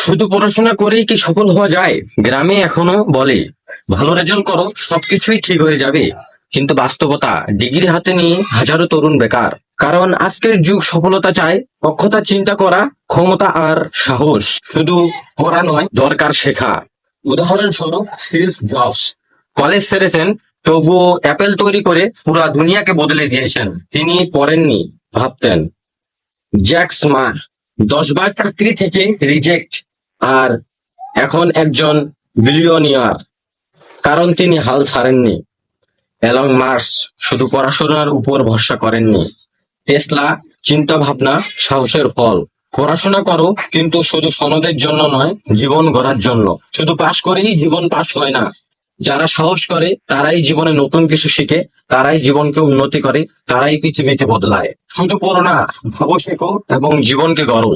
শুধু পড়াশোনা করেই কি সফল হওয়া যায়? গ্রামে এখনো বলে ভালো রেজাল্ট করো সবকিছুই ঠিক হয়ে যাবে, কিন্তু বাস্তবতা ডিগ্রি হাতে নিয়ে হাজারো তরুণ বেকার। কারণ আজকের যুগ সফলতা চায় দক্ষতা, চিন্তা করা ক্ষমতা আর সাহস। শুধু পড়া নয়, দরকার শেখা। উদাহরণস্বরূপ স্টিভ জবস কলেজ ছেড়েছেন, তবুও অ্যাপেল তৈরি করে পুরা দুনিয়াকে বদলে দিয়েছেন। তিনি পড়েননি, ভাবতেন। জ্যাক মা 10 বার চাকরি থেকে রিজেক্ট, আর এখন একজন বিলিয়নিয়ার, কারণ তিনি হাল ছাড়েননি। এলং মার্কস শুধু পড়াশোনার উপর ভরসা করেননি। টেসলা চিন্তা ভাবনা সাহসের ফল। পড়াশোনা করো, কিন্তু শুধু সনদের জন্য নয়, জীবন গড়ার জন্য। শুধু পাশ করেই জীবন পাশ হয় না। যারা সাহস করে তারাই জীবনে নতুন কিছু শিখে, তারাই জীবনকে উন্নতি করে, তারাই পৃথিবীকে বদলায়। শুধু পড়ো না, ভাবো, শেখো এবং জীবনকে গড়ো।